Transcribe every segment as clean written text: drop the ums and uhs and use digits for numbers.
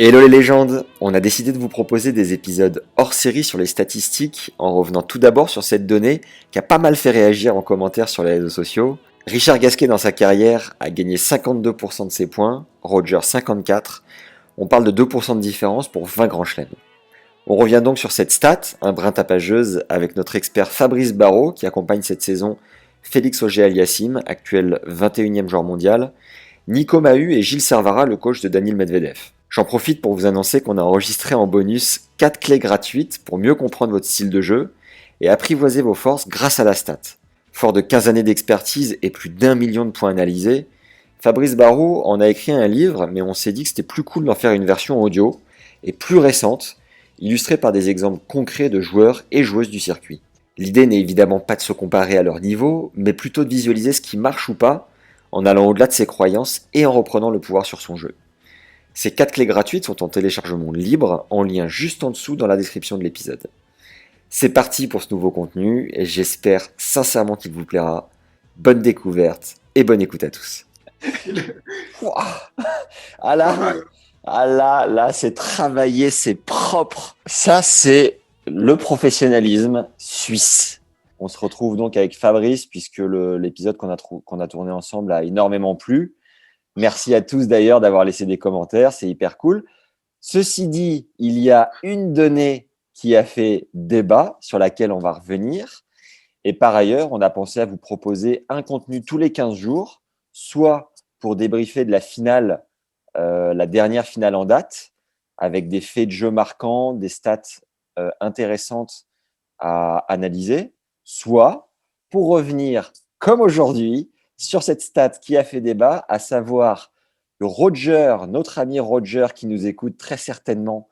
Hello les légendes, on a décidé de vous proposer des épisodes hors série sur les statistiques en revenant tout d'abord sur cette donnée qui a pas mal fait réagir en commentaire sur les réseaux sociaux. Richard Gasquet dans sa carrière a gagné 52% de ses points, Roger 54%, on parle de 2% de différence pour 20 grands chelems. On revient donc sur cette stat, un brin tapageuse, avec notre expert Fabrice Barrault qui accompagne cette saison Félix Auger-Aliassime, actuel 21e joueur mondial, Nico Mahut et Gilles Servara, le coach de Daniil Medvedev. J'en profite pour vous annoncer qu'on a enregistré en bonus 4 clés gratuites pour mieux comprendre votre style de jeu et apprivoiser vos forces grâce à la stat. Fort de 15 années d'expertise et plus d'1 million de points analysés, Fabrice Barrault en a écrit un livre, mais on s'est dit que c'était plus cool d'en faire une version audio et plus récente, illustrée par des exemples concrets de joueurs et joueuses du circuit. L'idée n'est évidemment pas de se comparer à leur niveau, mais plutôt de visualiser ce qui marche ou pas, en allant au-delà de ses croyances et en reprenant le pouvoir sur son jeu. Ces 4 clés gratuites sont en téléchargement libre, en lien juste en dessous dans la description de l'épisode. C'est parti pour ce nouveau contenu et j'espère sincèrement qu'il vous plaira. Bonne découverte et bonne écoute à tous. Là, c'est travaillé, c'est propre. Ça, c'est le professionnalisme suisse. On se retrouve donc avec Fabrice puisque l'épisode qu'on a tourné ensemble a énormément plu. Merci à tous d'ailleurs d'avoir laissé des commentaires, c'est hyper cool. Ceci dit, il y a une donnée qui a fait débat sur laquelle on va revenir. Et par ailleurs, on a pensé à vous proposer un contenu tous les 15 jours, soit pour débriefer de la finale, la dernière finale en date, avec des faits de jeu marquants, des stats intéressantes à analyser, soit pour revenir, comme aujourd'hui, sur cette stat qui a fait débat, à savoir que Roger, notre ami Roger, qui nous écoute très certainement,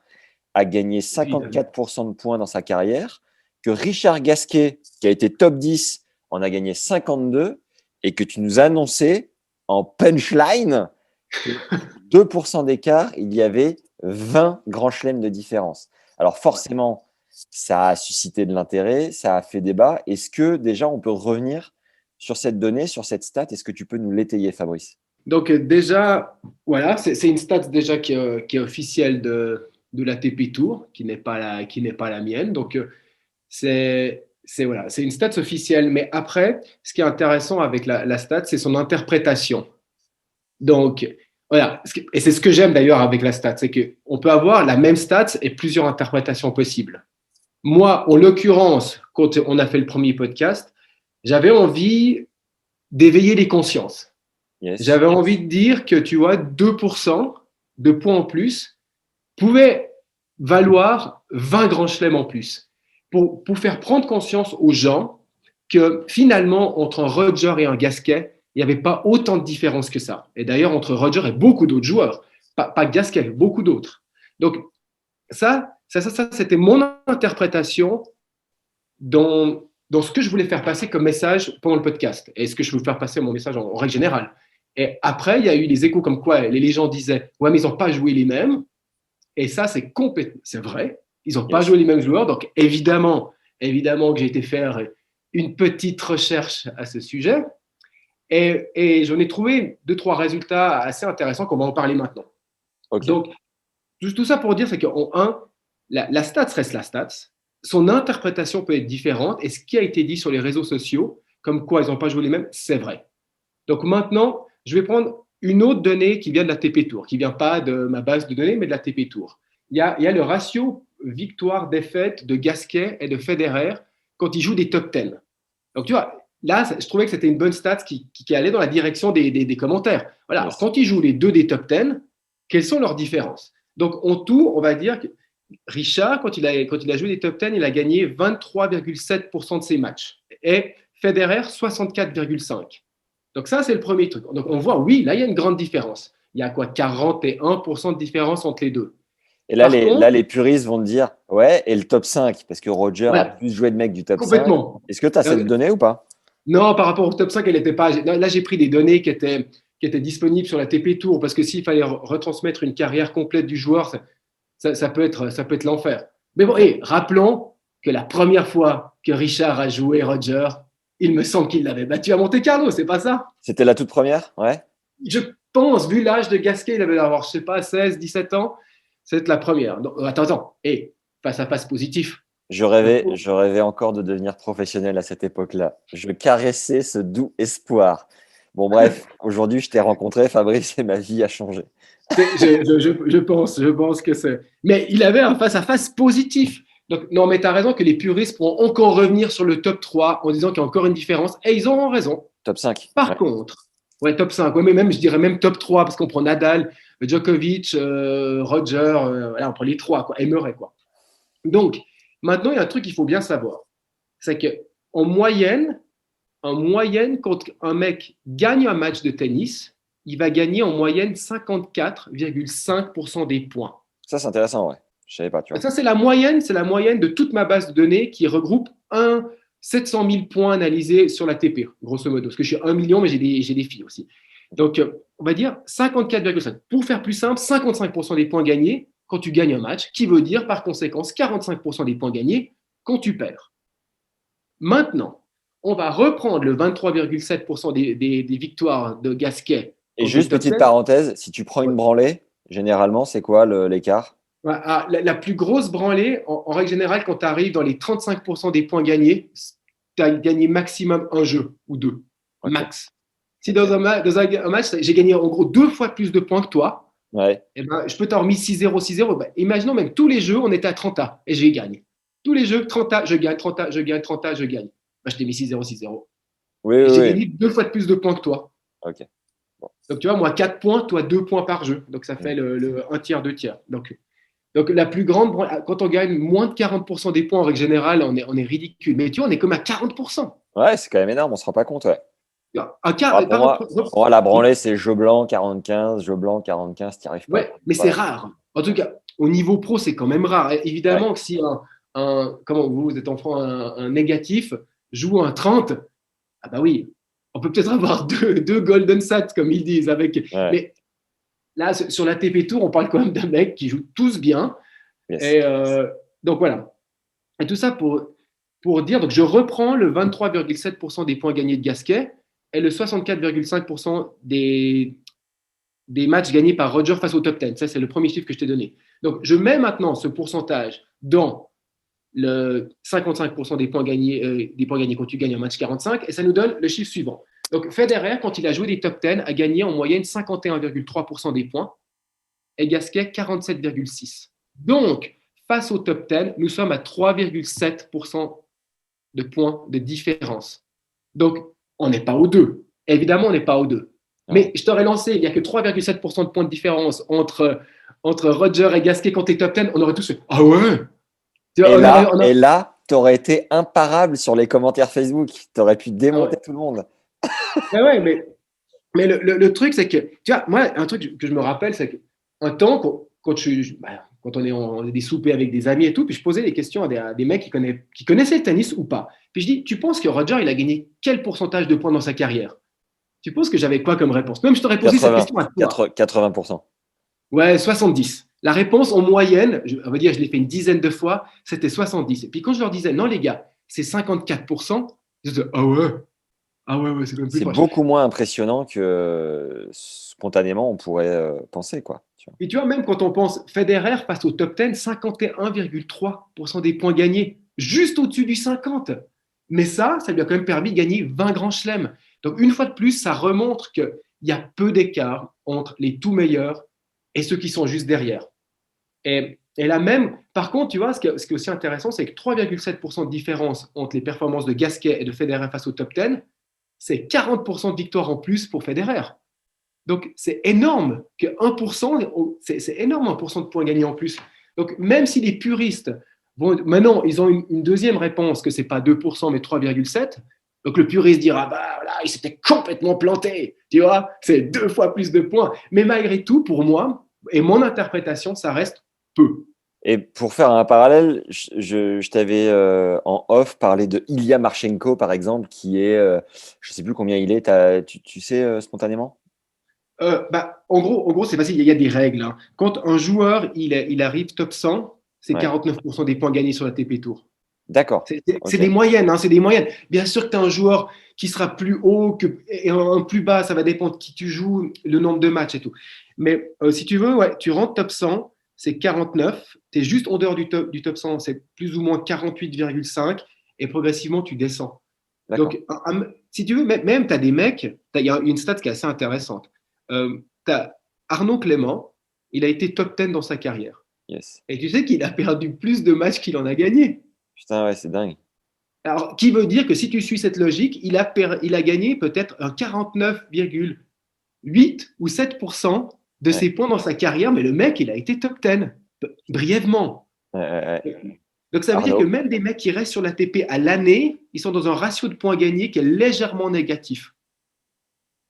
a gagné 54% de points dans sa carrière, que Richard Gasquet, qui a été top 10, en a gagné 52, et que tu nous as annoncé en punchline que 2% d'écart, il y avait 20 grands chelems de différence. Alors forcément, ça a suscité de l'intérêt, ça a fait débat. Est-ce que déjà on peut revenir sur cette donnée, sur cette stat? Est-ce que tu peux nous l'étayer, Fabrice? Donc déjà, voilà, c'est une stat déjà qui est officielle de la TP Tour, qui n'est pas la mienne. Donc voilà, c'est une stat officielle. Mais après, ce qui est intéressant avec la stat, c'est son interprétation. Donc voilà, et c'est ce que j'aime d'ailleurs avec la stat, c'est qu'on peut avoir la même stat et plusieurs interprétations possibles. Moi, en l'occurrence, quand on a fait le premier podcast, j'avais envie d'éveiller les consciences. Yes. J'avais envie de dire que, tu vois, 2% de points en plus pouvaient valoir 20 grands chelems en plus. Pour faire prendre conscience aux gens que finalement, entre un Roger et un Gasquet, il n'y avait pas autant de différence que ça. Et d'ailleurs, entre Roger et beaucoup d'autres joueurs, pas Gasquet, beaucoup d'autres. Donc, ça c'était mon interprétation dans ce que je voulais faire passer comme message pendant le podcast. Et ce que je veux faire passer mon message en règle générale. Et après, il y a eu les échos comme quoi les légendes disaient « Ouais, mais ils n'ont pas joué les mêmes. » Et ça, c'est vrai. Ils n'ont pas joué les mêmes joueurs. Donc, évidemment que j'ai été faire une petite recherche à ce sujet. Et j'en ai trouvé 2-3 résultats assez intéressants qu'on va en parler maintenant. Okay. Donc, tout ça pour dire, c'est qu'en un, la stats reste la stats. Son interprétation peut être différente. Et ce qui a été dit sur les réseaux sociaux, comme quoi ils n'ont pas joué les mêmes, c'est vrai. Donc maintenant, je vais prendre une autre donnée qui vient de la TP Tour, qui ne vient pas de ma base de données, mais de la TP Tour. Il y a le ratio victoire-défaite de Gasquet et de Federer quand ils jouent des top 10. Donc tu vois, là, je trouvais que c'était une bonne stat qui allait dans la direction des commentaires. Voilà, alors, quand ils jouent les deux des top 10, quelles sont leurs différences? Donc en tout, on va dire que Richard, quand il a joué des top 10, il a gagné 23,7% de ses matchs. Et Federer, 64,5%. Donc ça, c'est le premier truc. Donc on voit, oui, là, il y a une grande différence. Il y a quoi, 41% de différence entre les deux. Et là, les puristes vont te dire, ouais, et le top 5, parce que Roger a plus joué de mecs du top 5. Complètement. Est-ce que tu as cette donnée ou pas? Non, par rapport au top 5, elle n'était pas. Là, j'ai pris des données qui étaient disponibles sur la TP Tour, parce que s'il fallait retransmettre une carrière complète du joueur, ça peut être l'enfer. Mais bon, rappelons que la première fois que Richard a joué Roger, il me semble qu'il l'avait battu à Monte-Carlo, c'est pas ça? C'était la toute première, ouais. Je pense, vu l'âge de Gasquet, il avait avoir, je sais pas, 16, 17 ans. C'est la première. Donc, attends. Et face à face positif. Je rêvais encore de devenir professionnel à cette époque-là. Je caressais ce doux espoir. Bon, bref, aujourd'hui, je t'ai rencontré, Fabrice, et ma vie a changé. Je pense que c'est. Mais il avait un face-à-face positif. Donc, non, mais tu as raison que les puristes pourront encore revenir sur le top 3 en disant qu'il y a encore une différence. Et ils auront raison. Top 5. Par contre, ouais, top 5, ouais, mais même, je dirais même top 3 parce qu'on prend Nadal, Djokovic, Roger, voilà, on prend les 3, quoi, et Murray, quoi. Donc, maintenant, il y a un truc qu'il faut bien savoir. C'est qu'en moyenne, quand un mec gagne un match de tennis, il va gagner en moyenne 54,5% des points. Ça, c'est intéressant, ouais. Je savais pas, tu vois. Ça, c'est la moyenne de toute ma base de données qui regroupe 700 000 points analysés sur la TP, grosso modo. Parce que je suis 1 million, mais j'ai des filles aussi. Donc, on va dire 54,5. Pour faire plus simple, 55% des points gagnés quand tu gagnes un match, qui veut dire par conséquence 45% des points gagnés quand tu perds. Maintenant, on va reprendre le 23,7% des victoires de Gasquet. Et juste petite parenthèse, si tu prends une branlée, généralement, c'est quoi l'écart? La plus grosse branlée, en règle générale, quand tu arrives dans les 35% des points gagnés, tu as gagné maximum un jeu ou deux. Okay. Max. Si dans un match, j'ai gagné en gros 2 fois plus de points que toi, ouais. Et ben, je peux t'en remis 6-0, 6-0. Ben, imaginons même tous les jeux, on était à 30A et j'ai gagné. Tous les jeux, 30A, je gagne, 30A, je gagne, 30A, je gagne. Ben, je t'ai mis 6-0, 6-0. Oui, j'ai gagné 2 fois de plus de points que toi. Ok. Bon. Donc, tu vois, moi, 4 points, toi, 2 points par jeu. Donc, ça fait le 1 tiers, 2 tiers. Donc, la plus grande, quand on gagne moins de 40% des points, en règle générale, on est ridicule. Mais tu vois, on est comme à 40%. Ouais, c'est quand même énorme, on ne se rend pas compte. Ouais. Pour moi, la branlée, c'est jeu blanc 45, jeu blanc 45, t'y arrives pas. Ouais, mais c'est rare. En tout cas, au niveau pro, c'est quand même rare. Et évidemment que si comment vous êtes enfant, un négatif joue un 30, ah bah oui, on peut peut-être avoir deux golden sets, comme ils disent. Mais là, sur la TP Tour, on parle quand même d'un mec qui joue tous bien. Yes. Et donc voilà. Et tout ça pour dire, donc je reprends le 23,7% des points gagnés de Gasquet et le 64,5% des matchs gagnés par Roger face au top 10. Ça, c'est le premier chiffre que je t'ai donné. Donc, je mets maintenant ce pourcentage dans le 55% des points gagnés quand tu gagnes un match 45, et ça nous donne le chiffre suivant. Donc, Federer, quand il a joué des top 10, a gagné en moyenne 51,3% des points et Gasquet 47,6%. Donc, face au top 10, nous sommes à 3,7% de points de différence. Donc, on n'est pas aux deux. Évidemment, on n'est pas aux deux. Mais je t'aurais lancé, il n'y a que 3,7% de points de différence entre Roger et Gasquet quand tu es top 10. On aurait tous fait « Ah ouais !» Et là, tu aurais été imparable sur les commentaires Facebook. Tu aurais pu démonter tout le monde. Mais le truc, c'est que, tu vois, moi, un truc que je me rappelle, c'est qu'un temps, quand on est en des soupers avec des amis et tout, puis je posais des questions à des mecs qui connaissaient le tennis ou pas. Puis je dis, tu penses que Roger, il a gagné quel pourcentage de points dans sa carrière? Tu penses que j'avais quoi comme réponse? Même je t'aurais posé cette question à toi. 80%. Ouais, 70. La réponse en moyenne, on va dire, je l'ai fait une dizaine de fois, c'était 70. Et puis quand je leur disais, non les gars, c'est 54%, ils disaient, ah ouais, c'est même plus proche. C'est beaucoup moins impressionnant que spontanément on pourrait penser, quoi. Et tu vois, même quand on pense Federer face au top 10, 51,3% des points gagnés, juste au-dessus du 50. Mais ça lui a quand même permis de gagner 20 grands chelems. Donc, une fois de plus, ça remontre qu'il y a peu d'écart entre les tout meilleurs et ceux qui sont juste derrière. Et là même, par contre, tu vois, ce qui est aussi intéressant, c'est que 3,7% de différence entre les performances de Gasquet et de Federer face au top 10, c'est 40% de victoire en plus pour Federer. Donc, c'est énorme que 1%, c'est énorme 1% de points gagnés en plus. Donc, même si les puristes, maintenant, ils ont une deuxième réponse, que ce n'est pas 2%, mais 3,7%. Donc, le puriste dira, bah voilà, il s'était complètement planté. Tu vois, c'est 2 fois plus de points. Mais malgré tout, pour moi, et mon interprétation, ça reste peu. Et pour faire un parallèle, je t'avais en off parlé de Ilya Marchenko, par exemple, qui est, je ne sais plus combien il est, tu sais spontanément? En gros, c'est facile, il y a des règles. Hein. Quand un joueur il arrive top 100, c'est 49% des points gagnés sur la TP Tour. D'accord. C'est des moyennes, c'est des moyennes. Bien sûr que tu as un joueur qui sera plus haut et un plus bas, ça va dépendre de qui tu joues, le nombre de matchs et tout. Mais si tu veux, tu rentres top 100, c'est 49. Tu es juste en dehors du top 100, c'est plus ou moins 48,5. Et progressivement, tu descends. D'accord. Donc, si tu veux, même tu as des mecs, il y a une stat qui est assez intéressante. Tu as Arnaud Clément, il a été top 10 dans sa carrière. Yes. Et tu sais qu'il a perdu plus de matchs qu'il en a gagné. Putain, ouais, c'est dingue. Alors, qui veut dire que si tu suis cette logique, il a gagné peut-être un 49,8 ou 7% de Ouais. ses points dans sa carrière, mais le mec, il a été top 10, brièvement. Ouais, ouais, ouais. Donc, ça veut dire que Arnaud. même des mecs qui restent sur l'ATP à l'année, ils sont dans un ratio de points gagnés qui est légèrement négatif.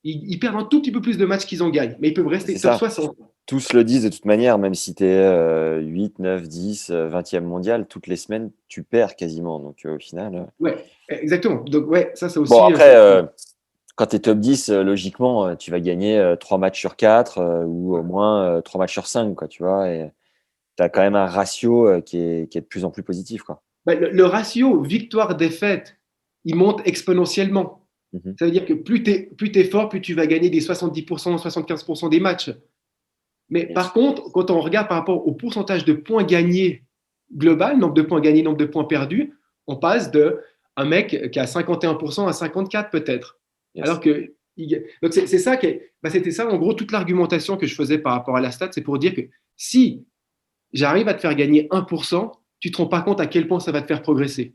Ils perdent un tout petit peu plus de matchs qu'ils en gagnent, mais ils peuvent C'est rester top ça. 60. Tous le disent de toute manière, même si tu es 8, 9, 10, 20e mondial, toutes les semaines, tu perds quasiment. Donc au final. Ouais, exactement. Donc, ouais, ça, c'est Bon, aussi. après, quand tu es top 10, logiquement, tu vas gagner 3 matchs sur 4 ou au moins 3 matchs sur 5, quoi, tu vois. Et tu as quand même un ratio qui est de plus en plus positif, quoi. Le ratio victoire-défaite, il monte exponentiellement. Mhm. Ça veut dire que plus tu es fort, plus tu vas gagner des 70%, 75% des matchs. Mais Yes. par contre, quand on regarde par rapport au pourcentage de points gagnés global, nombre de points gagnés, nombre de points perdus, on passe de un mec qui a 51% à 54 peut-être. Yes. Alors que donc c'est ça c'était ça en gros toute l'argumentation que je faisais par rapport à la stat, c'est pour dire que si j'arrive à te faire gagner 1%, tu te rends pas compte à quel point ça va te faire progresser.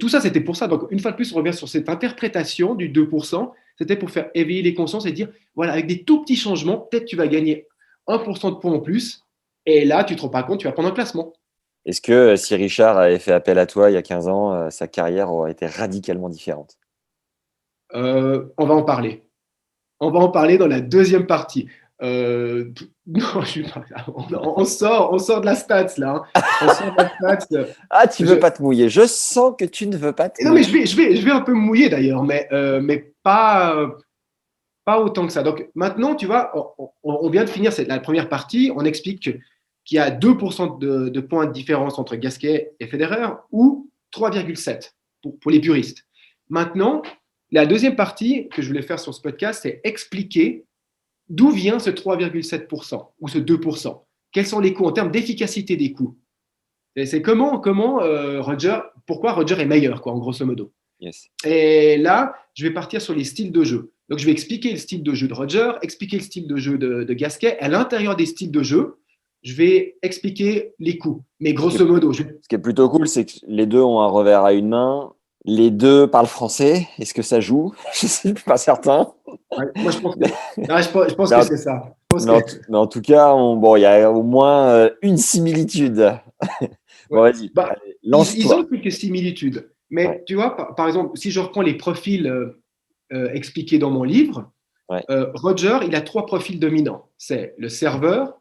Tout ça, c'était pour ça. Donc, une fois de plus, on revient sur cette interprétation du 2%. C'était pour faire éveiller les consciences et dire, voilà, avec des tout petits changements, peut-être tu vas gagner 1% de points en plus. Et là, tu te rends pas compte, tu vas prendre un classement. Est-ce que si Richard avait fait appel à toi il y a 15 ans, sa carrière aurait été radicalement différente? On va en parler. On va en parler dans la deuxième partie. Non, je suis pas, on sort de la stats là. On sort de la stats. Ah, tu veux Je, pas te mouiller. Je sens que tu ne veux pas te non, mais mouiller. je vais un peu me mouiller d'ailleurs, mais pas autant que ça. Donc maintenant, tu vois, on vient de finir la première partie. On explique qu'il y a 2% de points de différence entre Gasquet et Federer ou 3,7 pour les puristes. Maintenant, la deuxième partie que je voulais faire sur ce podcast, c'est expliquer d'où vient ce 3,7% ou ce 2%. Quels sont les coûts en termes d'efficacité des coûts. Et c'est pourquoi Roger est meilleur, quoi, en grosso modo. Yes. Et là, je vais partir sur les styles de jeu. Donc, je vais expliquer le style de jeu de Roger, expliquer le style de jeu de Gasquet. À l'intérieur des styles de jeu, je vais expliquer les coups. Mais grosso modo, Ce qui est plutôt cool, c'est que les deux ont un revers à une main. Les deux parlent français. Est-ce que ça joue? Je ne suis pas certain. ouais, moi, je pense que, Mais, non, je pense mais que en, c'est ça. mais en tout cas, bon, il y a au moins une similitude. Ouais. Bon, vas-y, Bah, allez, ils lance-toi. ont quelques similitudes. Ouais, Mais tu vois, par exemple, si je reprends les profils expliqués dans mon livre, ouais, Roger, il a trois profils dominants. C'est le serveur,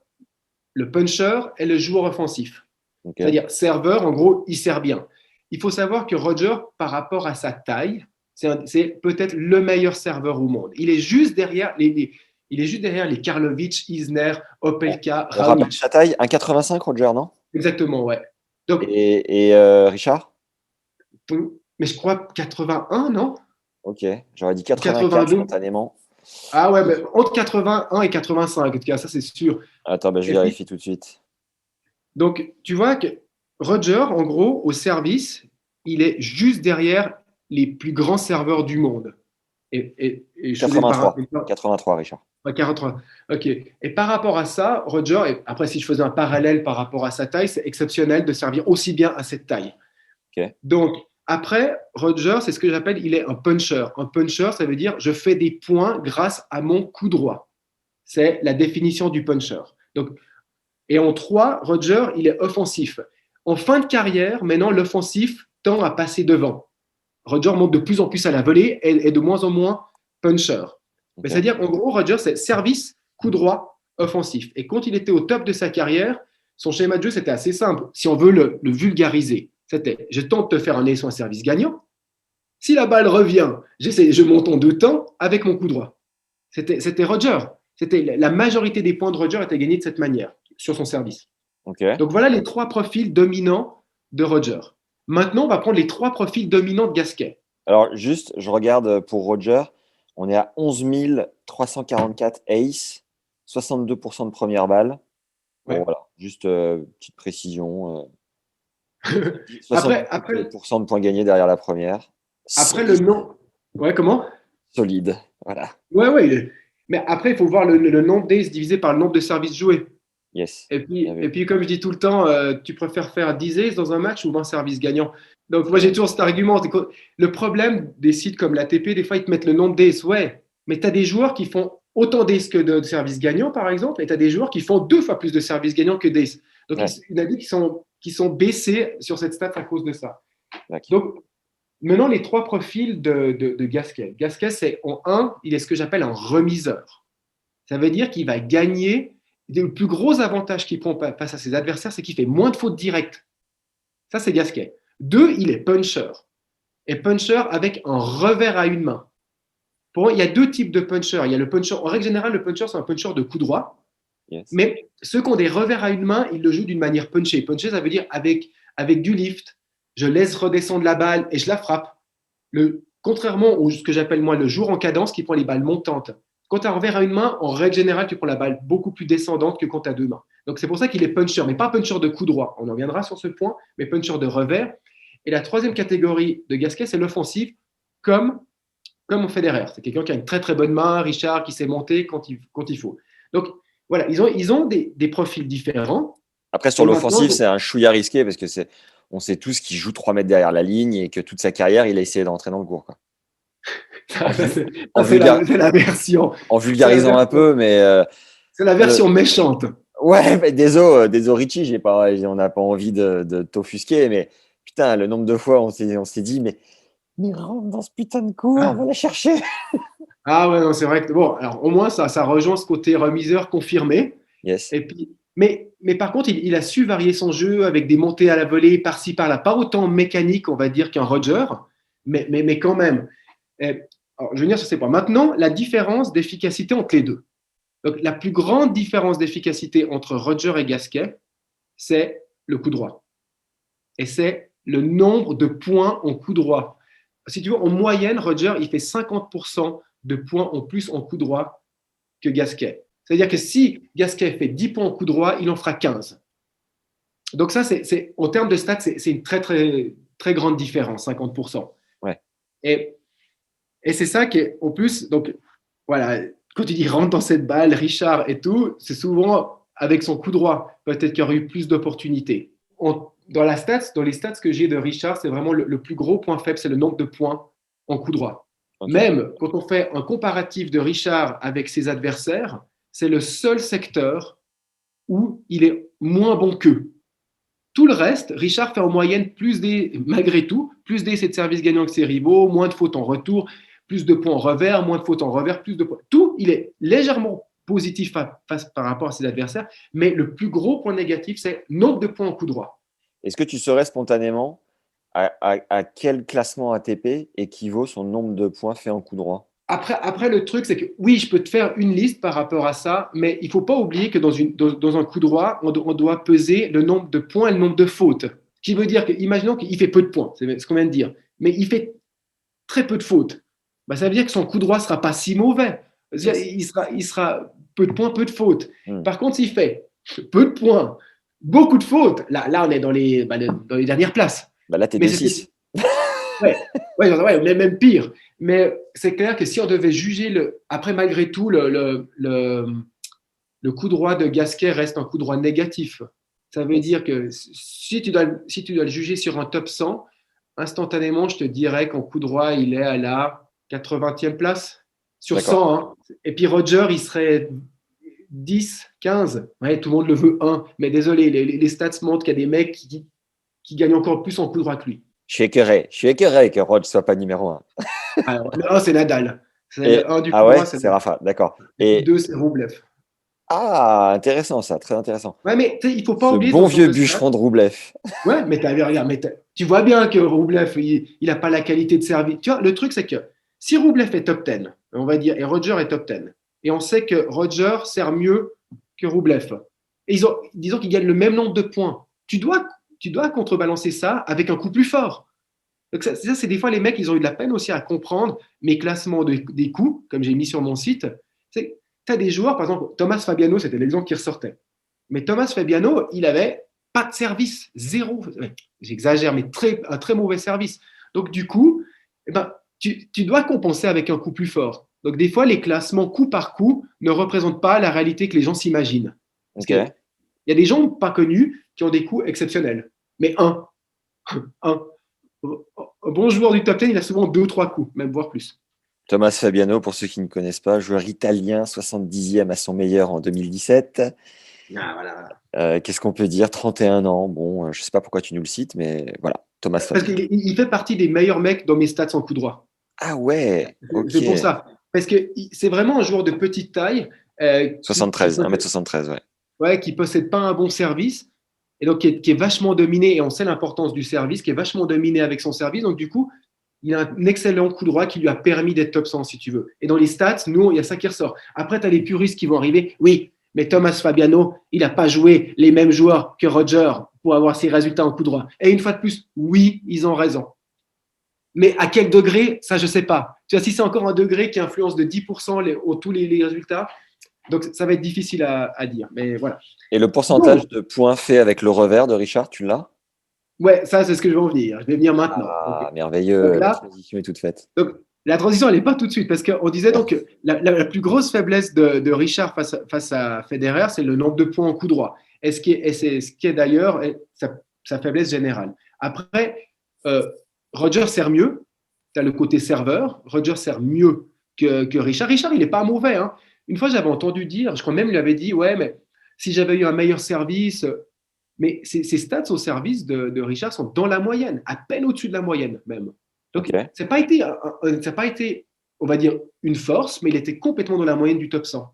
le puncher et le joueur offensif. ok. C'est-à-dire, serveur, en gros, il sert bien. Il faut savoir que Roger, par rapport à sa taille, c'est peut-être le meilleur serveur au monde. Il est juste derrière les Karlovic, Isner, Opelka, On rappelle Raonic. sa taille, 1,85 Roger, non? Exactement, ouais. Donc, Et Richard? mais je crois 81, non? Ok, j'aurais dit Ou 84 82. spontanément. Ah ouais, mais entre 81 et 85, en tout cas, ça c'est sûr. Attends, bah, je Et puis, vérifie tout de suite. donc, tu vois que Roger, en gros, au service, il est juste derrière les plus grands serveurs du monde. Et je faisais le 83. parallèle. 83, Richard. 43. Ok. Et par rapport à ça, Roger, et après, si je faisais un parallèle par rapport à sa taille, c'est exceptionnel de servir aussi bien à cette taille. Ok, Donc, après, Roger, c'est ce que j'appelle, il est un puncher. Un puncher, ça veut dire je fais des points grâce à mon coup droit. C'est la définition du puncher. Donc, et en 3, Roger, il est offensif. En fin de carrière, maintenant, l'offensif tend à passer devant. Roger monte de plus en plus à la volée et de moins en moins puncher. Mais ok. c'est-à-dire, en gros, Roger, c'est service, coup droit, offensif. Et quand il était au top de sa carrière, son schéma de jeu, c'était assez simple. Si on veut le vulgariser, c'était je tente de te faire un ace ou un service gagnant. Si la balle revient, je monte en deux temps avec mon coup droit. C'était Roger. La majorité des points de Roger étaient gagnés de cette manière, sur son service. Ok. Donc voilà les trois profils dominants de Roger. Maintenant, on va prendre les trois profils dominants de Gasquet. Alors, juste, je regarde pour Roger. On est à 11 344 ace, 62% de première balle. Bon, Ouais. voilà, juste petite précision. Après, 78% de points gagnés derrière la première. après le Solide, nom. Ouais, comment? solide. Voilà. Ouais, ouais. Mais après, il faut voir le nombre d'aces divisé par le nombre de services joués. Yes. Et Bien puis, et vu. puis, comme je dis tout le temps, tu préfères faire 10 aces dans un match ou 20 services gagnants? Donc, moi, Très j'ai bien. toujours cet argument. C'est que le problème des sites comme l'ATP, des fois, ils te mettent le nombre d'aces. Ouais, mais tu as des joueurs qui font autant d'aces que de services gagnants, par exemple, et tu as des joueurs qui font 2 fois plus de services gagnants que d'aces. Donc, Ouais, il y en a qui sont baissés sur cette stat à cause de ça. d'accord. Donc, maintenant, les 3 profils de Gasquet. Gasquet, c'est en un, il est ce que j'appelle un remiseur. Ça veut dire qu'il va gagner. Le plus gros avantage qu'il prend face à ses adversaires, c'est qu'il fait moins de fautes directes. Ça, c'est Gasquet. 2, il est puncher. Et puncher avec un revers à une main. Pour moi, il y a 2 types de puncher. Il y a le puncher. En règle générale, le puncher, c'est un puncher de coup droit. Yes. Mais ceux qui ont des revers à une main, ils le jouent d'une manière punchée. Puncher, ça veut dire avec du lift. Je laisse redescendre la balle et je la frappe. Contrairement au ce que j'appelle moi le jour en cadence qui prend les balles montantes. Quand tu as un revers à une main, en règle générale, tu prends la balle beaucoup plus descendante que quand tu as 2 mains. Donc c'est pour ça qu'il est puncher, mais pas puncher de coup droit. On en viendra sur ce point, mais puncher de revers. Et la troisième catégorie de Gasquet, c'est l'offensive, comme Federer. C'est quelqu'un qui a une très très bonne main, Richard, qui sait monter quand il faut. Donc voilà, ils ont des profils différents. Après, sur Et maintenant, l'offensive, c'est un chouïa risqué parce que on sait tous qu'il joue 3 mètres derrière la ligne et que toute sa carrière, il a essayé d'entrer dans le cours, quoi. En, ça, vul- c'est, en ça, c'est vulgar- la, c'est la version. en C'est la vulgarisant un version, peu, mais c'est la le- version méchante. ouais, mais désolé, Richie, on n'a pas envie de t'offusquer, mais putain, le nombre de fois on s'est dit, mais rentre dans ce putain de cours, on va la chercher. Ah ouais, non, c'est vrai que bon, alors au moins ça rejoint ce côté remiseur confirmé. Yes. Et puis, mais par contre, il a su varier son jeu avec des montées à la volée par-ci par-là, pas autant mécanique, on va dire, qu'un Roger, mais quand même. Alors, je vais venir sur ces points. Maintenant, la différence d'efficacité entre les deux. Donc, la plus grande différence d'efficacité entre Roger et Gasquet, c'est le coup droit. Et c'est le nombre de points en coup droit. Si tu veux, en moyenne, Roger, il fait 50% de points en plus en coup droit que Gasquet. C'est-à-dire que si Gasquet fait 10 points en coup droit, il en fera 15. Donc ça, en termes de stats, c'est une très, très, très grande différence, 50%. Ouais. Et, et c'est ça qui est, en plus, donc voilà, quand tu dis rentre dans cette balle, Richard et tout, c'est souvent avec son coup droit. Peut-être qu'il y aurait eu plus d'opportunités. Dans les stats que j'ai de Richard, c'est vraiment le plus gros point faible, c'est le nombre de points en coup droit. Ok. Même quand on fait un comparatif de Richard avec ses adversaires, c'est le seul secteur où il est moins bon qu'eux. Tout le reste, Richard fait en moyenne malgré tout, plus d'essais de service gagnants que ses rivaux, moins de fautes en retour, plus de points en revers, moins de fautes en revers, plus de points. Tout, il est légèrement positif par rapport à ses adversaires, mais le plus gros point négatif, c'est nombre de points en coup droit. Est-ce que tu saurais spontanément à quel classement ATP équivaut son nombre de points faits en coup droit? Après, le truc, c'est que oui, je peux te faire une liste par rapport à ça, mais il ne faut pas oublier que dans un coup droit, on doit peser le nombre de points et le nombre de fautes. Ce qui veut dire que, imaginons qu'il fait peu de points, c'est ce qu'on vient de dire, mais il fait très peu de fautes. Bah, ça veut dire que son coup droit ne sera pas si mauvais. Yes. Il sera peu de points, peu de fautes. Hmm. Par contre, s'il fait peu de points, beaucoup de fautes, là on est dans les dernières places. Bah là, t'es Mais D6. ouais, ouais, même pire. Mais c'est clair que si on devait juger après malgré tout, le coup droit de Gasquet reste un coup droit négatif. Ça veut Yes. dire que si tu dois le juger sur un top 100, instantanément, je te dirais qu'en coup droit, il est à la 80e place sur D'accord. 100. Hein. Et puis Roger, il serait 10, 15. Ouais, tout le monde le veut 1. Mais désolé, les stats montrent qu'il y a des mecs qui gagnent encore plus en coup droit que lui. Je suis écœuré que Rod soit pas numéro 1. Alors, le 1, c'est Nadal. C'est Et, le 1 du coup ah droit, ouais, c'est c'est Nadal. Rafa, d'accord. Le Et 2, c'est Roublev. intéressant ça, très intéressant. Ouais, mais il ne faut pas Ce oublier bon dans ce genre vieux de stats. bûcheron de Roublev. Ouais, mais regarde, tu vois bien que Roublev, il n'a pas la qualité de service. Tu vois, le truc, c'est que si Roublev est top 10, on va dire, et Roger est top 10, et on sait que Roger sert mieux que Roublev, et disons qu'ils gagnent le même nombre de points, tu dois contrebalancer ça avec un coup plus fort. Donc ça, c'est des fois les mecs, ils ont eu de la peine aussi à comprendre mes classements des coups, comme j'ai mis sur mon site. Tu as des joueurs, par exemple, Thomas Fabiano, c'était l'exemple qui ressortait. Mais Thomas Fabiano, il avait pas de service, zéro. J'exagère, mais un très mauvais service. Donc, du coup, eh ben, tu dois compenser avec un coup plus fort. Donc, des fois, les classements coup par coup ne représentent pas la réalité que les gens s'imaginent. Parce qu'il Ok. y a des gens pas connus qui ont des coups exceptionnels. Mais un bon joueur du top 10, il a souvent deux ou trois coups, même voire plus. Thomas Fabiano, pour ceux qui ne connaissent pas, joueur italien, 70e à son meilleur en 2017. Ah, voilà. Qu'est-ce qu'on peut dire? 31 ans. Bon, je ne sais pas pourquoi tu nous le cites, mais voilà. Thomas Parce Fabiano. qu'il fait partie des meilleurs mecs dans mes stats en coup droit. Ah ouais, ok. C'est pour ça. Parce que c'est vraiment un joueur de petite taille qui 73, 1m73, ouais. ouais, qui possède pas un bon service et donc qui est vachement dominé. Et on sait l'importance du service, qui est vachement dominé avec son service. Donc, du coup, il a un excellent coup droit qui lui a permis d'être top 100, si tu veux. Et dans les stats, nous, il y a ça qui ressort. Après, tu as les puristes qui vont arriver. Oui, mais Thomas Fabiano, il n'a pas joué les mêmes joueurs que Roger pour avoir ses résultats en coup droit. Et une fois de plus, oui, ils ont raison. Mais à quel degré, ça, je ne sais pas. Tu vois, si c'est encore un degré qui influence de 10% tous les résultats, donc ça va être difficile à dire. Mais voilà. Et le Bon, pourcentage de points faits avec le revers de Richard, tu l'as? ouais, ça, c'est ce que je vais en venir. Je vais venir maintenant. Ah, Donc merveilleux, la là, transition est toute faite. donc, la transition, elle n'est pas tout de suite, parce qu'on disait donc que la plus grosse faiblesse de Richard face à Federer, c'est le nombre de points en coup droit. Et c'est ce qui est d'ailleurs sa faiblesse générale. Après, Roger sert mieux. Tu as le côté serveur. Roger sert mieux que Richard. Richard, il n'est pas mauvais. Hein. Une fois, j'avais entendu dire, je crois même lui avait dit, ouais, mais si j'avais eu un meilleur service, mais ses stats au service de Richard sont dans la moyenne, à peine au-dessus de la moyenne même. Donc, Ok. ça n'a pas été, on va dire, une force, mais il était complètement dans la moyenne du top 100.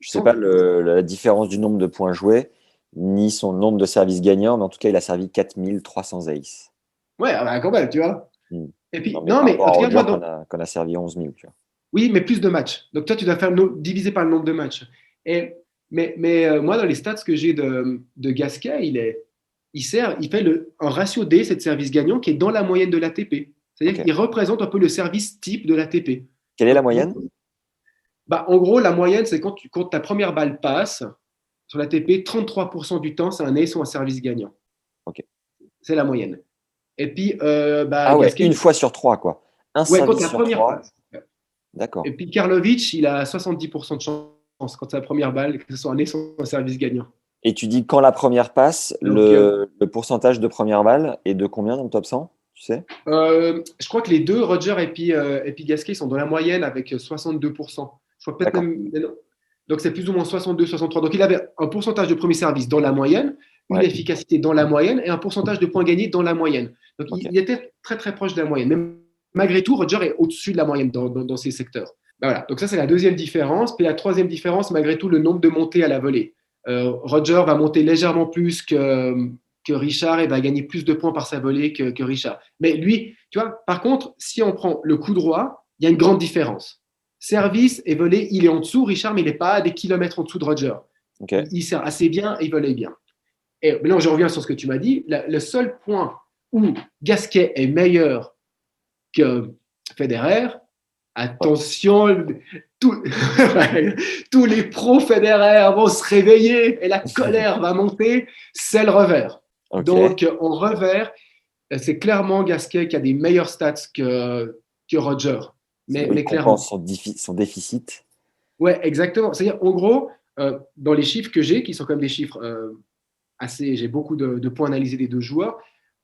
Je ne sais pas Sans- la différence du nombre de points joués, ni son nombre de services gagnants, mais en tout cas, il a servi 4300 aces. Ouais, ah bah, quand même, tu vois. Hmm. Et puis, Non, mais non, par mais rapport en à tout cas, Roger, moi, qu'on a servi 11 000, tu vois. oui, mais plus de matchs. Donc, toi, tu dois faire diviser par le nombre de matchs. Et, moi, dans les stats que j'ai de Gasquet, il fait un ratio D, c'est de service gagnant, qui est dans la moyenne de l'ATP. C'est-à-dire Ok. qu'il représente un peu le service type de l'ATP. Quelle est la Donc, moyenne? bah, en gros, la moyenne, c'est quand ta première balle passe sur l'ATP, 33% du temps, c'est un ace ou un service gagnant. Ok. C'est la moyenne. Et puis, bah, Ah ouais, Gasquet, une fois sur trois, quoi. Un ouais, quand service la sur première trois. passe. Et D'accord. puis, Karlovic, il a 70% de chance quand c'est la première balle, que ce soit un ace ou un service gagnant. Et tu dis quand la première passe, Donc, le pourcentage de première balle est de combien dans le top 100, tu sais? je crois que les deux, Roger et puis Gasquet, sont dans la moyenne avec 62%. Je crois peut-être D'accord. même. Non. Donc, c'est plus ou moins 62, 63. Donc, il avait un pourcentage de premier service dans la moyenne, une Ouais. efficacité dans la moyenne et un pourcentage de points gagnés dans la moyenne. Donc, Ok. il était très, très proche de la moyenne. Mais malgré tout, Roger est au-dessus de la moyenne dans ces secteurs. Ben voilà. Donc, ça, c'est la deuxième différence. Puis, la troisième différence, malgré tout, le nombre de montées à la volée. Roger va monter légèrement plus que Richard et va gagner plus de points par sa volée que Richard. Mais lui, tu vois, par contre, si on prend le coup droit, il y a une grande différence. Service et volée, il est en dessous, Richard, mais il n'est pas à des kilomètres en dessous de Roger. Ok. Il sert assez bien et il volait bien. Et maintenant, je reviens sur ce que tu m'as dit. Le seul point où Gasquet est meilleur que Federer, attention, tout- tous les pros Federer vont se réveiller et la colère va monter, c'est le revers. Ok. Donc, en revers, c'est clairement Gasquet qui a des meilleurs stats que Roger. C'est là où il Mais clairement. compense son déficit. Ouais, exactement. C'est-à-dire, en gros, dans les chiffres que j'ai, qui sont quand même des chiffres assez. J'ai beaucoup de points analysés des deux joueurs.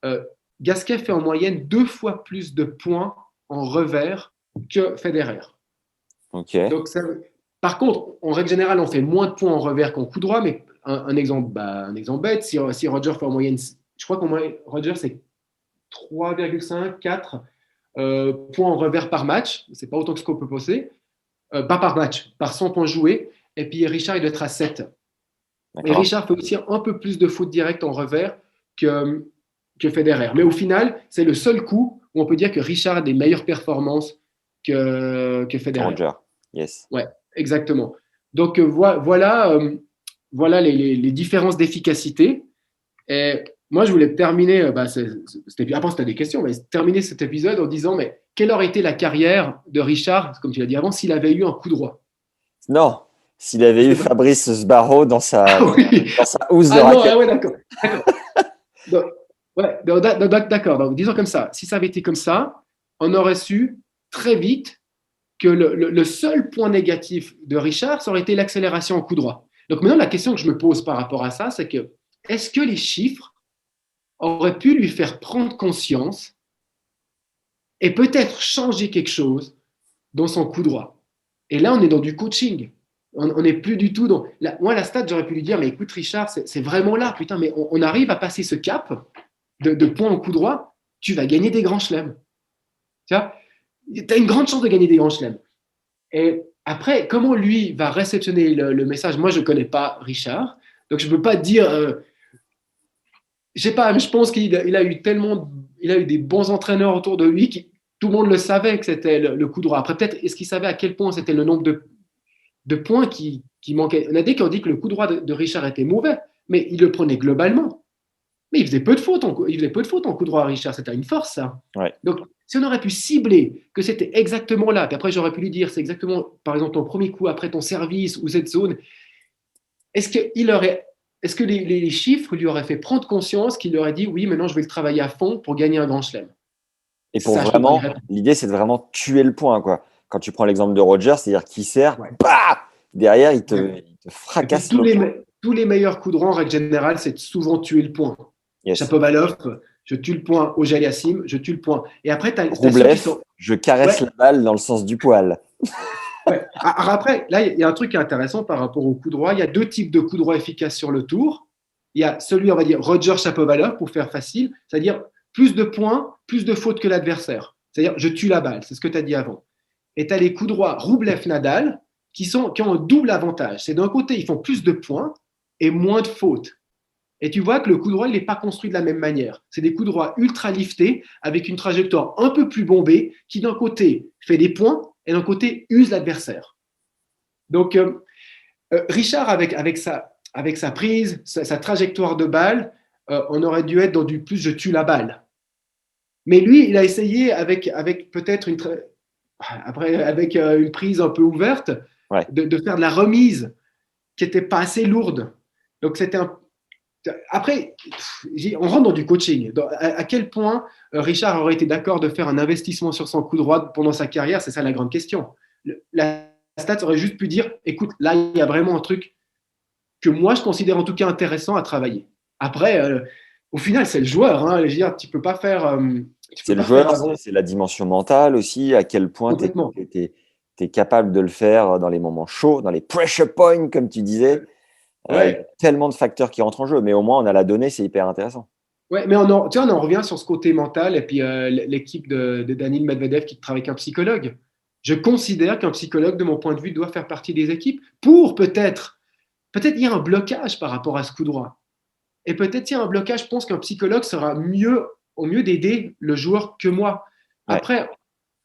euh, Gasquet fait en moyenne 2 fois plus de points en revers que Federer. Ok. Donc, par contre, en règle générale, on fait moins de points en revers qu'en coup droit, mais un exemple, un exemple bête, si Roger fait en moyenne, je crois qu'en moyenne, Roger, c'est 3,5, 4 points en revers par match. C'est pas autant que ce qu'on peut poser. Pas par match, par 100 points joués. Et puis Richard, il doit être à 7. Et D'accord. Richard fait aussi un peu plus de fautes directes en revers que Federer. Mais au final, c'est le seul coup où on peut dire que Richard a des meilleures performances que Federer. Roger. Yes. Ouais, exactement. Donc voilà les différences d'efficacité. Et moi, je voulais terminer, après, si tu as des questions, mais terminer cet épisode en disant, mais quelle aurait été la carrière de Richard, comme tu l'as dit avant, s'il avait eu un coup droit? Non. s'il avait eu Fabrice Sbarro dans sa Oui. housse de Ah non, raquette. ah ouais, d'accord. Donc, ouais, d'accord. Donc, disons comme ça, si ça avait été comme ça, on aurait su très vite que le seul point négatif de Richard, ça aurait été l'accélération en coup droit. Donc maintenant, la question que je me pose par rapport à ça, c'est que est-ce que les chiffres auraient pu lui faire prendre conscience et peut-être changer quelque chose dans son coup droit? Et là, on est dans du coaching. On n'est plus du tout dans. Moi, la stat, j'aurais pu lui dire, mais écoute, Richard, c'est vraiment là, putain, mais on arrive à passer ce cap de points en coup droit, tu vas gagner des grands chelems. Tu vois, tu as une grande chance de gagner des grands chelems. Et après, comment lui va réceptionner le message? Moi, je ne connais pas Richard, donc je ne peux pas dire. Je sais pas, je pense qu'il a eu tellement, il a eu des bons entraîneurs autour de lui qui tout le monde le savait que c'était le coup droit. Après, peut-être, est-ce qu'il savait à quel point c'était le nombre de points qui manquaient? On a des qui ont dit que le coup droit de Richard était mauvais, mais il le prenait globalement. Mais il faisait peu de fautes en coup droit à Richard. C'était une force, ça. Ouais. Donc, si on aurait pu cibler que c'était exactement là, puis après j'aurais pu lui dire, c'est exactement, par exemple, ton premier coup après ton service ou cette zone, est-ce que les chiffres lui auraient fait prendre conscience qu'il aurait dit, oui, maintenant je vais le travailler à fond pour gagner un grand chelem? Et pour Ça, je peux pas y vraiment, répondre. l'idée, c'est de vraiment tuer le point, quoi. Quand tu prends l'exemple de Roger, c'est-à-dire qu'il sert, Ouais. bah derrière, Ouais. il te Et puis fracasse le point. tous les meilleurs coups de rang, en règle générale, c'est souvent tuer le point. Yes. Chapovalov, je tue le point. Auger Aliassime, je tue le point. Et après, tu as ceux qui Roublev, sont. je caresse Ouais, la balle dans le sens du poil. ouais. Alors après, là, il y a un truc qui est intéressant par rapport au coup droit. Il y a deux types de coups droit efficaces sur le tour. Il y a celui, on va dire, Roger Chapovalov, pour faire facile, c'est-à-dire plus de points, plus de fautes que l'adversaire. C'est-à-dire, je tue la balle, c'est ce que tu as dit avant. Et tu as les coups droits Roublev-Nadal qui ont un double avantage. C'est d'un côté, ils font plus de points et moins de fautes. Et tu vois que le coup droit, il n'est pas construit de la même manière. C'est des coups droits ultra liftés avec une trajectoire un peu plus bombée qui, d'un côté, fait des points et d'un côté, use l'adversaire. Donc, Richard, avec sa prise, sa trajectoire de balle, on aurait dû être dans du plus je tue la balle. Mais lui, il a essayé avec peut-être avec une prise un peu ouverte Ouais. de faire de la remise qui n'était pas assez lourde. Donc, c'était un. Après, on rentre dans du coaching. À quel point Richard aurait été d'accord de faire un investissement sur son coup droit pendant sa carrière? C'est ça la grande question. La stat aurait juste pu dire, écoute, là, il y a vraiment un truc que moi, je considère en tout cas intéressant à travailler. Après, au final, c'est le joueur. Hein. Je veux dire, tu peux pas faire, C'est le joueur, c'est la dimension mentale aussi, à quel point tu complètement. es capable de le faire dans les moments chauds, dans les pressure points, comme tu disais. Il y a Ouais. tellement de facteurs qui rentrent en jeu, mais au moins on a la donnée, c'est hyper intéressant. Ouais, mais tu vois, on en revient sur ce côté mental et puis l'équipe de Daniil Medvedev qui travaille avec un psychologue. Je considère qu'un psychologue, de mon point de vue, doit faire partie des équipes pour peut-être il y a un blocage par rapport à ce coup droit. Et peut-être il y a un blocage, je pense qu'un psychologue sera au mieux d'aider le joueur que moi. Ouais.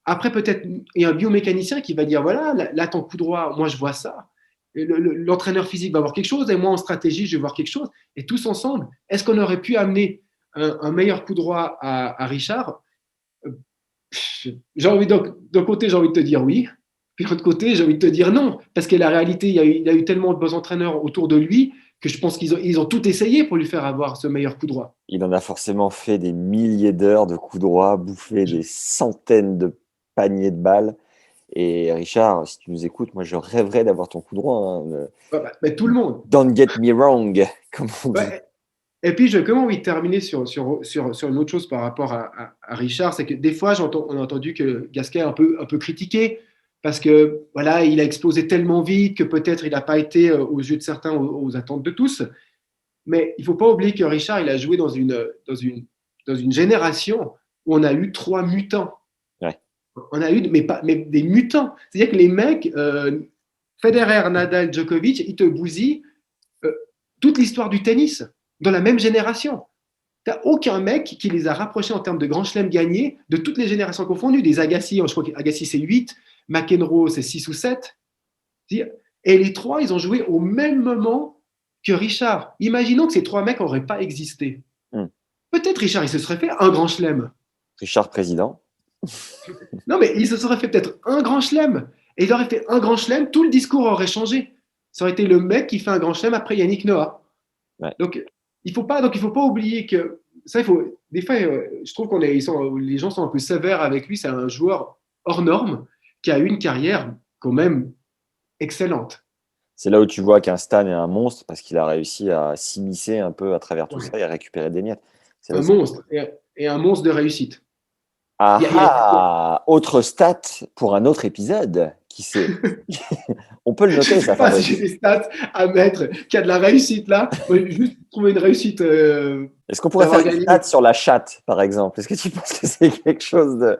Après peut-être il y a un biomécanicien qui va dire, voilà, là ton coup droit, moi je vois ça. L'entraîneur physique va voir quelque chose et moi en stratégie, je vais voir quelque chose. Et tous ensemble, est-ce qu'on aurait pu amener un meilleur coup droit à Richard? D'un côté, j'ai envie de te dire oui. Puis de l'autre côté, j'ai envie de te dire non. Parce que la réalité, il a eu tellement de bons entraîneurs autour de lui que je pense qu'ils ont tout essayé pour lui faire avoir ce meilleur coup droit. Il en a forcément fait des milliers d'heures de coups droits, bouffé des centaines de paniers de balles. Et Richard, si tu nous écoutes, moi je rêverais d'avoir ton coup droit. Hein. Mais tout le monde. Don't get me wrong, comme on dit. Ouais. Et puis, j'ai comment envie de terminer sur une autre chose par rapport à Richard, c'est que des fois, on a entendu que Gasquet a un peu critiqué parce que voilà, il a explosé tellement vite que peut-être il n'a pas été aux yeux de certains aux attentes de tous. Mais il ne faut pas oublier que Richard, il a joué dans une génération où on a eu trois mutants. Ouais. On a eu mais des mutants. C'est-à-dire que les mecs, Federer, Nadal, Djokovic, ils te bousillent toute l'histoire du tennis dans la même génération. Tu n'as aucun mec qui les a rapprochés en termes de grand chelem gagné de toutes les générations confondues. Des Agassi, je crois qu'Agassi c'est 8, McEnroe c'est 6 ou 7. Et les trois, ils ont joué au même moment que Richard. Imaginons que ces trois mecs n'auraient pas existé. Peut-être Richard, il se serait fait un grand chelem. Richard président. Non, mais il se serait fait peut-être un grand chelem. Et il aurait fait un grand chelem, tout le discours aurait changé. ça aurait été le mec qui fait un grand chelem après Yannick Noah. Ouais. Donc, il faut pas oublier que ça, des fois, je trouve les gens sont un peu sévères avec lui. C'est un joueur hors norme qui a eu une carrière quand même excellente. C'est là où tu vois qu'un Stan est un monstre parce qu'il a réussi à s'immiscer un peu à travers tout Ouais. ça et à récupérer des miettes. C'est là Un où c'est- monstre et un monstre de réussite. Ah Il y a ah! Autre stat pour un autre épisode. Qui sait? On peut le je noter, sais ça, pas si j'ai Fabrice. des stats à mettre, qu'il y a de la réussite là. Moi, j'ai juste trouvé une réussite Est-ce qu'on pourrait faire d'avoir une gagné. stat sur la chatte, par exemple? Est-ce que tu penses que c'est quelque chose de…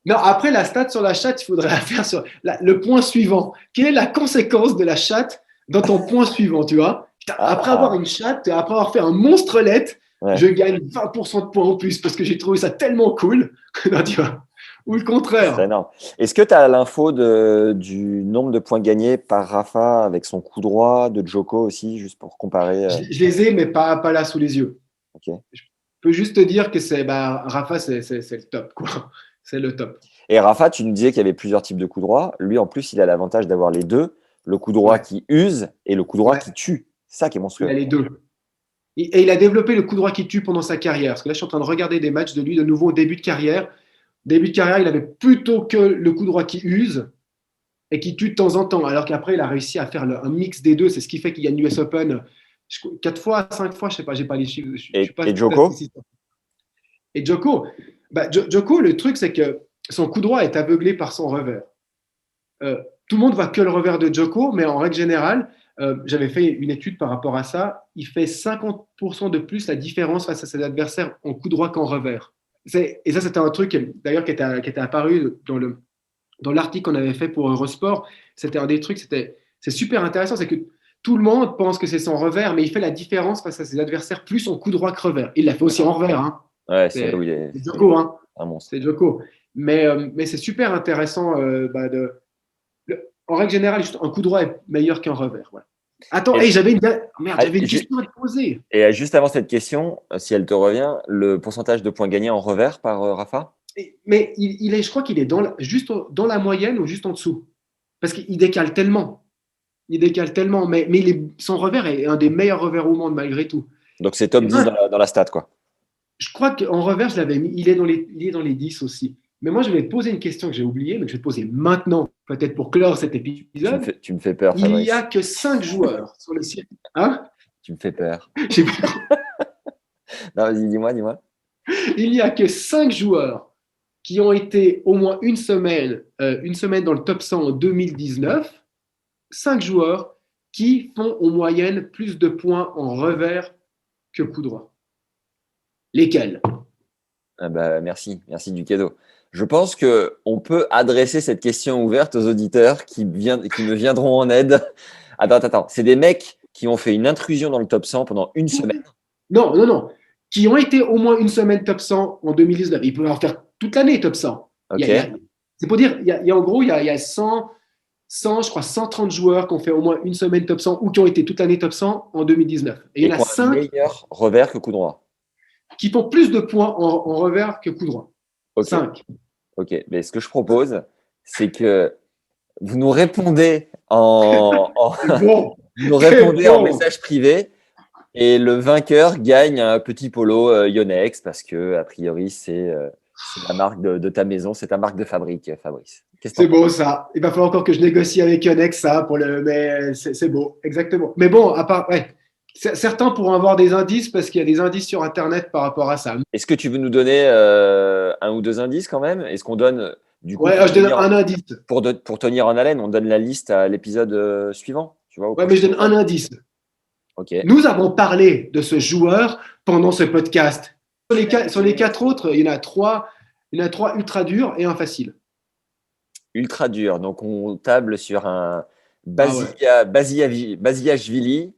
Non, après la stat sur la chatte, il faudrait la faire sur le point suivant. Quelle est la conséquence de la chatte dans ton point suivant, tu vois? Putain, après avoir Ah! une chatte, après avoir fait un monstrelette, je Ouais. gagne 20% de points en plus parce que j'ai trouvé ça tellement cool. Non, tu vois? Ou le C'est contraire. énorme. Est-ce que tu as l'info du nombre de points gagnés par Rafa avec son coup droit, de Djoko aussi, juste pour comparer Je les ai, mais pas là sous les yeux. ok. Je peux juste te dire que Rafa, c'est le top, quoi. C'est le top. Et Rafa, tu nous disais qu'il y avait plusieurs types de coups droits. Lui, en plus, il a l'avantage d'avoir les deux, le coup droit Ouais, qui use et le coup droit ouais, qui tue. C'est ça qui est il a monstrueux. les deux. Et il a développé le coup droit qui tue pendant sa carrière. Parce que là, je suis en train de regarder des matchs de lui de nouveau au début de carrière. Début de carrière, il avait plutôt que le coup droit qui use et qui tue de temps en temps. Alors qu'après, il a réussi à faire un mix des deux. C'est ce qui fait qu'il gagne l'US Open 4 fois, 5 fois, je sais pas, j'ai pas les chiffres. Je suis pas Et Djoko? statisticien. Et Djoko, Djoko, le truc, c'est que son coup droit est aveuglé par son revers. Tout le monde voit que le revers de Djoko, mais en règle générale, j'avais fait une étude par rapport à ça. Il fait 50% de plus la différence face à ses adversaires en coup droit qu'en revers. Et ça, c'était un truc d'ailleurs qui était apparu dans l'article qu'on avait fait pour Eurosport. C'était un des trucs, c'est super intéressant, c'est que tout le monde pense que c'est son revers, mais il fait la différence face à ses adversaires plus en coup droit que revers. Il l'a fait aussi en revers, hein. Ouais, c'est là où C'est il est, c'est il est Djoko, hein. un monstre. C'est Djoko. Mais c'est super intéressant en règle générale, juste un coup droit est meilleur qu'un revers. Voilà. Attends, Et, hey, ah, j'avais une question à te poser. juste avant cette question, si elle te revient, le pourcentage de points gagnés en revers par Rafa? Mais je crois qu'il est juste dans la moyenne ou juste en dessous. Parce qu'il décale tellement. Il décale tellement. Mais son revers est un des meilleurs revers au monde malgré tout. Donc c'est top Et 10 moi, dans la stat, quoi. je crois qu'en revers, je l'avais mis. Il est dans les 10 aussi. Mais moi, je vais te poser une question que j'ai oubliée, mais que je vais te poser maintenant, peut-être pour clore cet épisode. Tu me fais peur, Il n'y a Fabrice. que 5 joueurs sur le circuit. Hein? Tu me fais peur. J'ai Non, vas-y, dis-moi. Il n'y a que 5 joueurs qui ont été au moins une semaine dans le top 100 en 2019. 5 joueurs qui font en moyenne plus de points en revers que coup droit. Lesquels? Ah bah, merci du cadeau. Je pense que on peut adresser cette question ouverte aux auditeurs qui me viendront en aide. Attends. C'est des mecs qui ont fait une intrusion dans le top 100 pendant une semaine. Non, non, non. Qui ont été au moins une semaine top 100 en 2019. Ils peuvent en faire toute l'année top 100. Ok. C'est pour dire, en gros, il y a 100, je crois 130 joueurs qui ont fait au moins une semaine top 100 ou qui ont été toute l'année top 100 en 2019. Et il Et y en qui a ont un 5 meilleur revers que coup droit. qui font plus de points en revers que coup droit. Ok. 5. Ok. Mais ce que je propose, c'est que vous nous répondez Bon, vous nous c'est répondez en bon. message privé. Et le vainqueur gagne un petit polo Yonex parce que, a priori, c'est la marque de ta maison, c'est ta marque de fabrique, Fabrice. Qu'est-ce que C'est t'en penses? beau ça. Il va falloir encore que je négocie avec Yonex ça mais c'est beau, exactement. Mais bon, à part, ouais, certains pourront avoir des indices parce qu'il y a des indices sur Internet par rapport à ça. Est-ce que tu veux nous donner un ou deux indices quand même? Est-ce qu'on donne, du coup, Ouais, je donne un indice. pour tenir en haleine, on donne la liste à l'épisode suivant, tu vois, au Ouais, mais prochain je donne un épisode? indice. Ok. Nous avons parlé de ce joueur pendant ce podcast. Sur les 4 autres, il y en a trois ultra durs et un facile. Ultra dur. Donc, on table sur un Ah ouais. Basiashvili.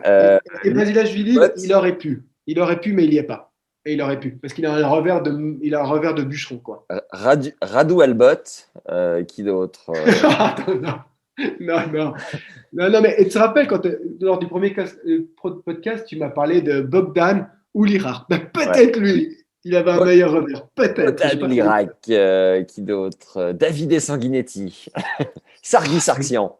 Et Lui, Basilashvili, il pote. aurait pu. Il aurait pu, mais il n'y est pas. Et il aurait pu. Parce qu'il a un revers de bûcheron, quoi. Radu Albot, qui d'autre? Attends, non. Non, non. Non, non, mais et tu te rappelles, lors du premier podcast, tu m'as parlé de Bogdan Ulira. Ben, Ouais. peut-être lui, il avait un meilleur revers. Peut-être. J'ai Botan pas trop dit. l'Irak, qui d'autre? Davide Sanguinetti, Sargi Sarxian.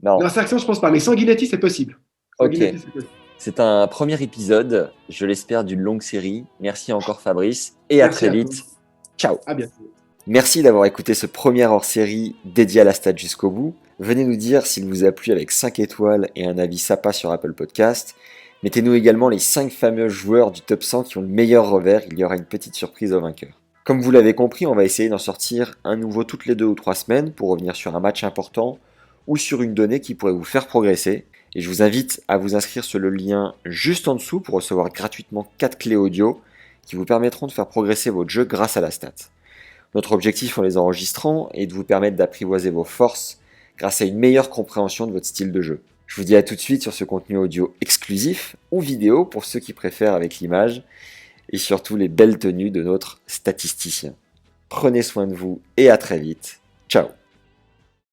Non, Non, Saxon, je pense pas, mais Sanguinetti, c'est possible. ok. Sanguinetti, c'est possible. C'est un premier épisode, je l'espère, d'une longue série. Merci encore Fabrice et à Merci très à toi. vite. Ciao. À bientôt. Merci d'avoir écouté ce premier hors-série dédié à la stat jusqu'au bout. Venez nous dire s'il vous a plu avec 5 étoiles et un avis sympa sur Apple Podcast. Mettez-nous également les 5 fameux joueurs du top 100 qui ont le meilleur revers, il y aura une petite surprise au vainqueur. Comme vous l'avez compris, on va essayer d'en sortir un nouveau toutes les 2 ou 3 semaines pour revenir sur un match important ou sur une donnée qui pourrait vous faire progresser. Et je vous invite à vous inscrire sur le lien juste en dessous pour recevoir gratuitement 4 clés audio qui vous permettront de faire progresser votre jeu grâce à la stat. Notre objectif en les enregistrant est de vous permettre d'apprivoiser vos forces grâce à une meilleure compréhension de votre style de jeu. Je vous dis à tout de suite sur ce contenu audio exclusif ou vidéo pour ceux qui préfèrent avec l'image et surtout les belles tenues de notre statisticien. Prenez soin de vous et à très vite. Ciao.